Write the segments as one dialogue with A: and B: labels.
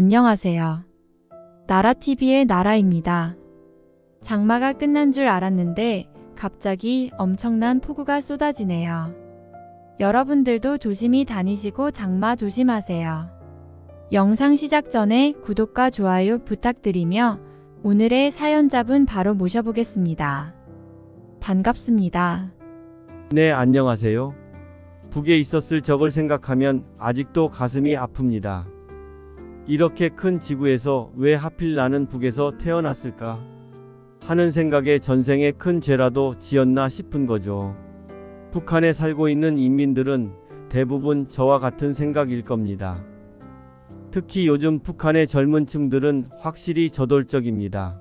A: 안녕하세요. 나라TV의 나라입니다. 장마가 끝난 줄 알았는데 갑자기 엄청난 폭우가 쏟아지네요. 여러분들도 조심히 다니시고 장마 조심하세요. 영상 시작 전에 구독과 좋아요 부탁드리며 오늘의 사연자분 바로 모셔보겠습니다. 반갑습니다.
B: 네, 안녕하세요. 북에 있었을 적을 생각하면 아직도 가슴이 아픕니다. 이렇게 큰 지구에서 왜 하필 나는 북에서 태어났을까 하는 생각에 전생에 큰 죄라도 지었나 싶은 거죠. 북한에 살고 있는 인민들은 대부분 저와 같은 생각일 겁니다. 특히 요즘 북한의 젊은 층들은 확실히 저돌적입니다.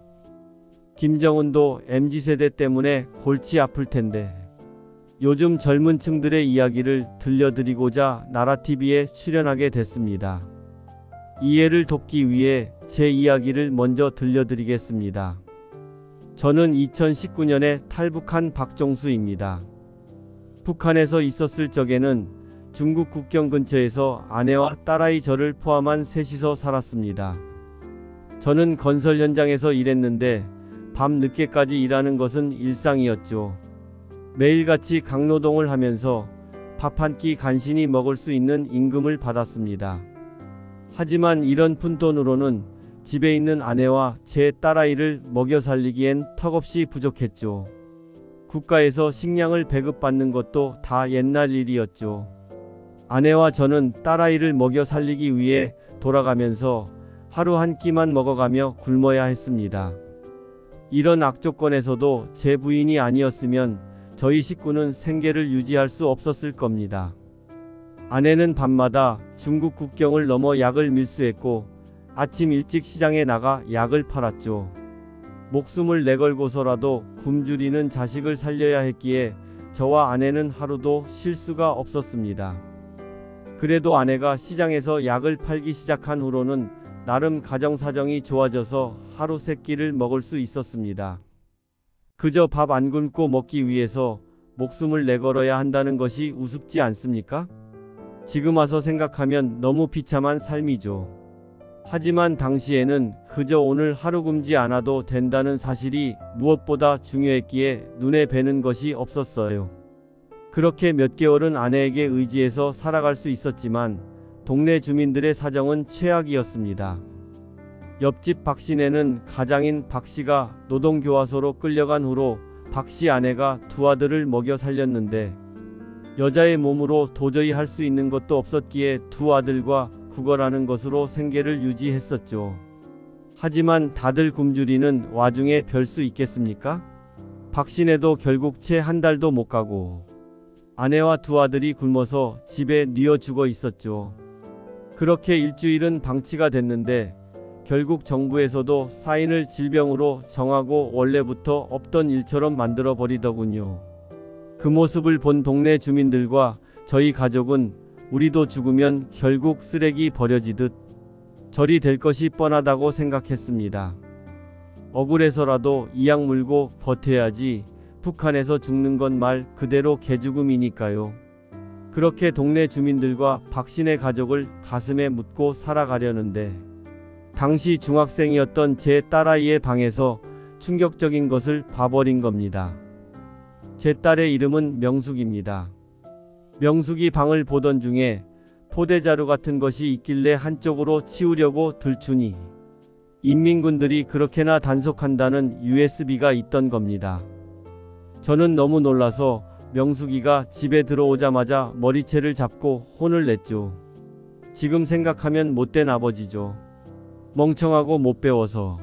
B: 김정은도 MZ세대 때문에 골치 아플 텐데 요즘 젊은 층들의 이야기를 들려드리고자 나라TV에 출연하게 됐습니다. 이해를 돕기 위해 제 이야기를 먼저 들려드리겠습니다. 저는 2019년에 탈북한 박종수입니다. 북한에서 있었을 적에는 중국 국경 근처에서 아내와 딸아이 저를 포함한 셋이서 살았습니다. 저는 건설 현장에서 일했는데 밤 늦게까지 일하는 것은 일상이었죠. 매일같이 강노동을 하면서 밥 한 끼 간신히 먹을 수 있는 임금을 받았습니다. 하지만 이런 푼돈으로는 집에 있는 아내와 제 딸아이를 먹여 살리기엔 턱없이 부족했죠. 국가에서 식량을 배급받는 것도 다 옛날 일이었죠. 아내와 저는 딸아이를 먹여 살리기 위해 돌아가면서 하루 한 끼만 먹어가며 굶어야 했습니다. 이런 악조건에서도 제 부인이 아니었으면 저희 식구는 생계를 유지할 수 없었을 겁니다. 아내는 밤마다 중국 국경을 넘어 약을 밀수했고 아침 일찍 시장에 나가 약을 팔았죠. 목숨을 내걸고서라도 굶주리는 자식을 살려야 했기에 저와 아내는 하루도 쉴 수가 없었습니다. 그래도 아내가 시장에서 약을 팔기 시작한 후로는 나름 가정사정이 좋아져서 하루 세 끼를 먹을 수 있었습니다. 그저 밥 안 굶고 먹기 위해서 목숨을 내걸어야 한다는 것이 우습지 않습니까? 지금 와서 생각하면 너무 비참한 삶이죠. 하지만 당시에는 그저 오늘 하루 굶지 않아도 된다는 사실이 무엇보다 중요했기에 눈에 뵈는 것이 없었어요. 그렇게 몇 개월은 아내에게 의지해서 살아갈 수 있었지만 동네 주민들의 사정은 최악이었습니다. 옆집 박씨네는 가장인 박씨가 노동교화소로 끌려간 후로 박씨 아내가 두 아들을 먹여 살렸는데 여자의 몸으로 도저히 할 수 있는 것도 없었기에 두 아들과 구걸하는 것으로 생계를 유지했었죠. 하지만 다들 굶주리는 와중에 별 수 있겠습니까? 박씨네도 결국 채 한 달도 못 가고 아내와 두 아들이 굶어서 집에 뉘어 죽어 있었죠. 그렇게 일주일은 방치가 됐는데 결국 정부에서도 사인을 질병으로 정하고 원래부터 없던 일처럼 만들어 버리더군요. 그 모습을 본 동네 주민들과 저희 가족은 우리도 죽으면 결국 쓰레기 버려지듯 절이 될 것이 뻔하다고 생각했습니다. 억울해서라도 이악 물고 버텨야지 북한에서 죽는 건 말 그대로 개죽음이니까요. 그렇게 동네 주민들과 박씨네 가족을 가슴에 묻고 살아가려는데 당시 중학생이었던 제 딸아이의 방에서 충격적인 것을 봐버린 겁니다. 제 딸의 이름은 명숙입니다. 명숙이 방을 보던 중에 포대자루 같은 것이 있길래 한쪽으로 치우려고 들추니 인민군들이 그렇게나 단속한다는 USB가 있던 겁니다. 저는 너무 놀라서 명숙이가 집에 들어오자마자 머리채를 잡고 혼을 냈죠. 지금 생각하면 못된 아버지죠. 멍청하고 못 배워서.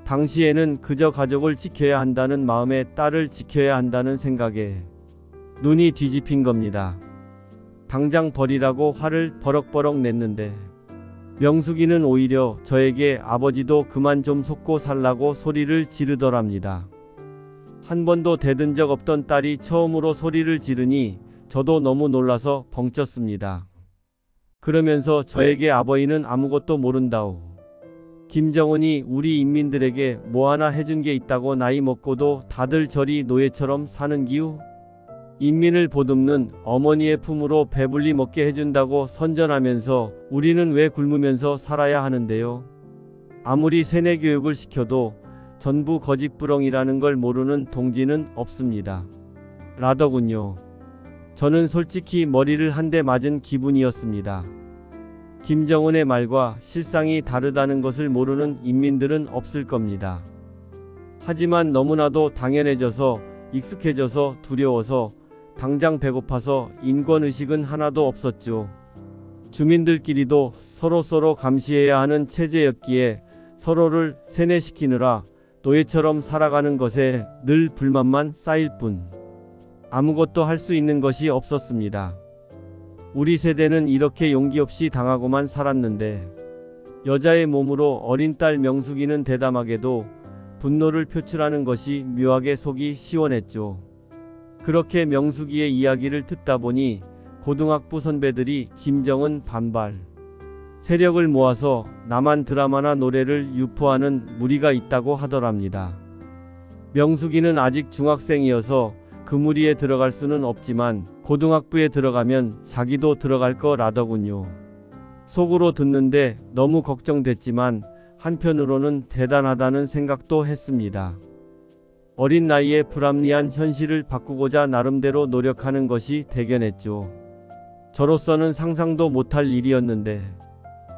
B: 당시에는 그저 가족을 지켜야 한다는 마음에 딸을 지켜야 한다는 생각에 눈이 뒤집힌 겁니다. 당장 버리라고 화를 버럭버럭 냈는데 명숙이는 오히려 저에게 아버지도 그만 좀 속고 살라고 소리를 지르더랍니다. 한 번도 대든 적 없던 딸이 처음으로 소리를 지르니 저도 너무 놀라서 벙쪘습니다. 그러면서 저에게 아버지는 아무것도 모른다오. 김정은이 우리 인민들에게 뭐 하나 해준 게 있다고 나이 먹고도 다들 저리 노예처럼 사는 기우? 인민을 보듬는 어머니의 품으로 배불리 먹게 해준다고 선전하면서 우리는 왜 굶으면서 살아야 하는데요? 아무리 세뇌 교육을 시켜도 전부 거짓부렁이라는 걸 모르는 동지는 없습니다. 라더군요. 저는 솔직히 머리를 한 대 맞은 기분이었습니다. 김정은의 말과 실상이 다르다는 것을 모르는 인민들은 없을 겁니다. 하지만 너무나도 당연해져서 익숙해져서 두려워서 당장 배고파서 인권의식은 하나도 없었죠. 주민들끼리도 서로 감시해야 하는 체제였기에 서로를 세뇌시키느라 노예처럼 살아가는 것에 늘 불만만 쌓일 뿐 아무것도 할 수 있는 것이 없었습니다. 우리 세대는 이렇게 용기 없이 당하고만 살았는데 여자의 몸으로 어린 딸 명숙이는 대담하게도 분노를 표출하는 것이 묘하게 속이 시원했죠. 그렇게 명숙이의 이야기를 듣다 보니 고등학부 선배들이 김정은 반발 세력을 모아서 남한 드라마나 노래를 유포하는 무리가 있다고 하더랍니다. 명숙이는 아직 중학생이어서 그 무리에 들어갈 수는 없지만 고등학부에 들어가면 자기도 들어갈 거라더군요. 속으로 듣는데 너무 걱정됐지만 한편으로는 대단하다는 생각도 했습니다. 어린 나이에 불합리한 현실을 바꾸고자 나름대로 노력하는 것이 대견했죠. 저로서는 상상도 못할 일이었는데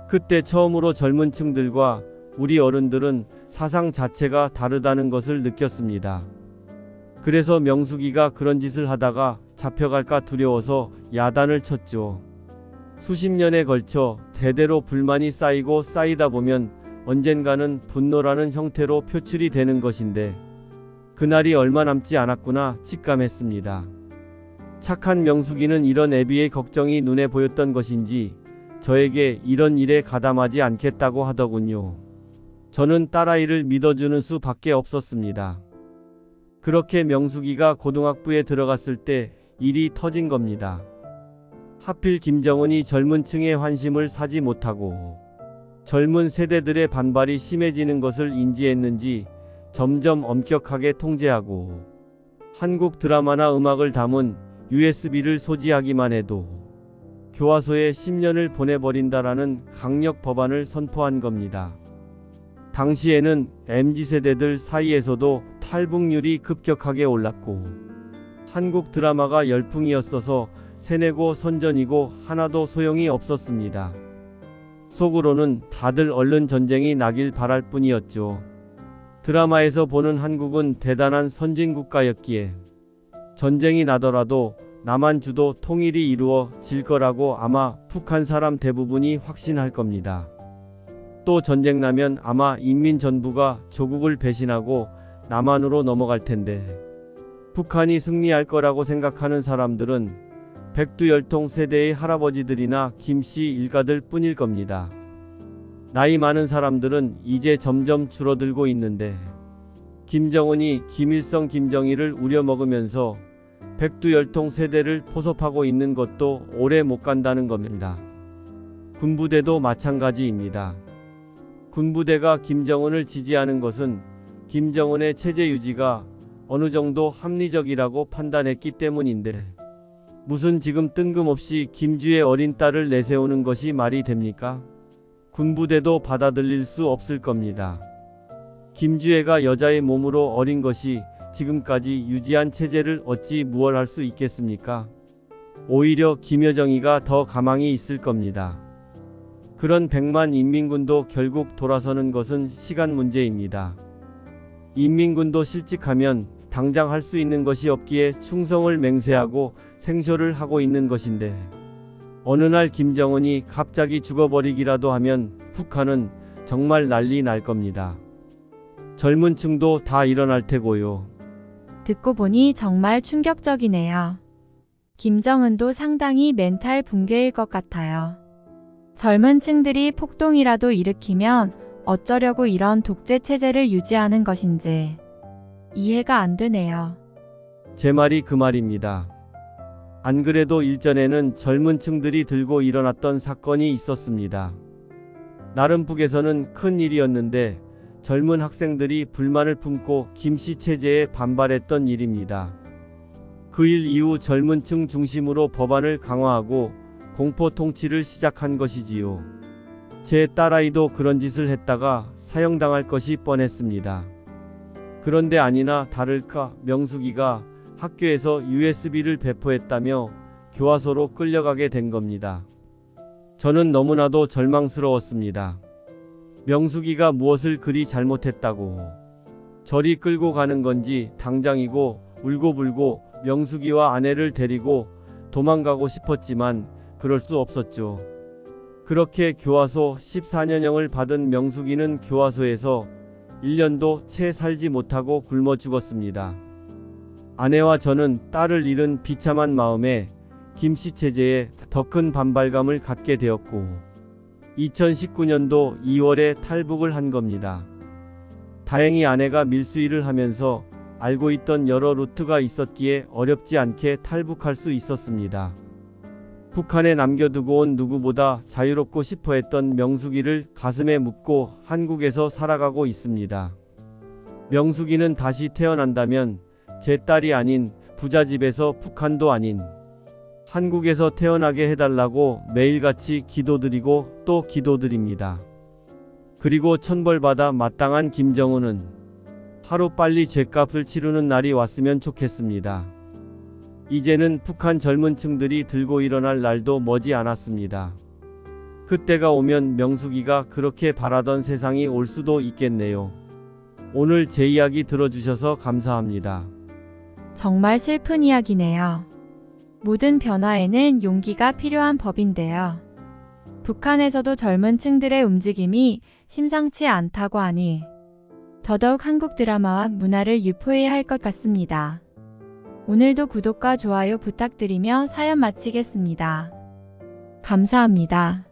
B: 그때 처음으로 젊은 층들과 우리 어른들은 사상 자체가 다르다는 것을 느꼈습니다. 그래서 명숙이가 그런 짓을 하다가 잡혀갈까 두려워서 야단을 쳤죠. 수십 년에 걸쳐 대대로 불만이 쌓이고 쌓이다 보면 언젠가는 분노라는 형태로 표출이 되는 것인데 그날이 얼마 남지 않았구나 직감했습니다. 착한 명숙이는 이런 애비의 걱정이 눈에 보였던 것인지 저에게 이런 일에 가담하지 않겠다고 하더군요. 저는 딸아이를 믿어주는 수밖에 없었습니다. 그렇게 명숙이가 고등학부에 들어갔을 때 일이 터진 겁니다. 하필 김정은이 젊은 층의 환심을 사지 못하고 젊은 세대들의 반발이 심해지는 것을 인지했는지 점점 엄격하게 통제하고 한국 드라마나 음악을 담은 USB를 소지하기만 해도 교화소에 10년을 보내버린다라는 강력 법안을 선포한 겁니다. 당시에는 MZ세대들 사이에서도 탈북률이 급격하게 올랐고 한국 드라마가 열풍이었어서 세뇌고 선전이고 하나도 소용이 없었습니다. 속으로는 다들 얼른 전쟁이 나길 바랄 뿐이었죠. 드라마에서 보는 한국은 대단한 선진국가였기에 전쟁이 나더라도 남한 주도 통일이 이루어질 거라고 아마 북한 사람 대부분이 확신할 겁니다. 또 전쟁 나면 아마 인민 전부가 조국을 배신하고 남한으로 넘어갈 텐데 북한이 승리할 거라고 생각하는 사람들은 백두열통 세대의 할아버지들이나 김씨 일가들 뿐일 겁니다. 나이 많은 사람들은 이제 점점 줄어들고 있는데 김정은이 김일성 김정일을 우려먹으면서 백두열통 세대를 포섭하고 있는 것도 오래 못 간다는 겁니다. 군부대도 마찬가지입니다. 군부대가 김정은을 지지하는 것은 김정은의 체제 유지가 어느 정도 합리적이라고 판단했기 때문인데 무슨 지금 뜬금없이 김주의 어린 딸을 내세우는 것이 말이 됩니까? 군부대도 받아들일 수 없을 겁니다. 김주애가 여자의 몸으로 어린 것이 지금까지 유지한 체제를 어찌 무얼할 수 있겠습니까? 오히려 김여정이가 더 가망이 있을 겁니다. 그런 100만 인민군도 결국 돌아서는 것은 시간 문제입니다. 인민군도 실직하면 당장 할 수 있는 것이 없기에 충성을 맹세하고 생쇼를 하고 있는 것인데 어느 날 김정은이 갑자기 죽어버리기라도 하면 북한은 정말 난리 날 겁니다. 젊은 층도 다 일어날 테고요.
A: 듣고 보니 정말 충격적이네요. 김정은도 상당히 멘탈 붕괴일 것 같아요. 젊은 층들이 폭동이라도 일으키면 어쩌려고 이런 독재 체제를 유지하는 것인지 이해가 안 되네요.
B: 제 말이 그 말입니다. 안 그래도 일전에는 젊은 층들이 들고 일어났던 사건이 있었습니다. 나름 북에서는 큰 일이었는데 젊은 학생들이 불만을 품고 김씨 체제에 반발했던 일입니다. 그 일 이후 젊은 층 중심으로 법안을 강화하고 공포 통치를 시작한 것이지요. 제 딸아이도 그런 짓을 했다가 사형당할 것이 뻔했습니다. 그런데 아니나 다를까 명숙이가 학교에서 USB를 배포했다며 교화소로 끌려가게 된 겁니다. 저는 너무나도 절망스러웠습니다. 명숙이가 무엇을 그리 잘못했다고 저리 끌고 가는 건지 당장이고 울고불고 명숙이와 아내를 데리고 도망가고 싶었지만 그럴 수 없었죠. 그렇게 교화소 14년형을 받은 명숙이는 교화소에서 1년도 채 살지 못하고 굶어 죽었습니다. 아내와 저는 딸을 잃은 비참한 마음에 김씨 체제에 더 큰 반발감을 갖게 되었고 2019년도 2월에 탈북을 한 겁니다. 다행히 아내가 밀수일을 하면서 알고 있던 여러 루트가 있었기에 어렵지 않게 탈북할 수 있었습니다. 북한에 남겨두고 온 누구보다 자유롭고 싶어 했던 명숙이를 가슴에 묻고 한국에서 살아가고 있습니다. 명숙이는 다시 태어난다면 제 딸이 아닌 부잣집에서 북한도 아닌 한국에서 태어나게 해달라고 매일같이 기도드리고 또 기도드립니다. 그리고 천벌받아 마땅한 김정은은 하루빨리 죗값을 치르는 날이 왔으면 좋겠습니다. 이제는 북한 젊은 층들이 들고 일어날 날도 머지 않았습니다. 그때가 오면 명숙이가 그렇게 바라던 세상이 올 수도 있겠네요. 오늘 제 이야기 들어주셔서 감사합니다.
A: 정말 슬픈 이야기네요. 모든 변화에는 용기가 필요한 법인데요. 북한에서도 젊은 층들의 움직임이 심상치 않다고 하니 더더욱 한국 드라마와 문화를 유포해야 할 것 같습니다. 오늘도 구독과 좋아요 부탁드리며 사연 마치겠습니다. 감사합니다.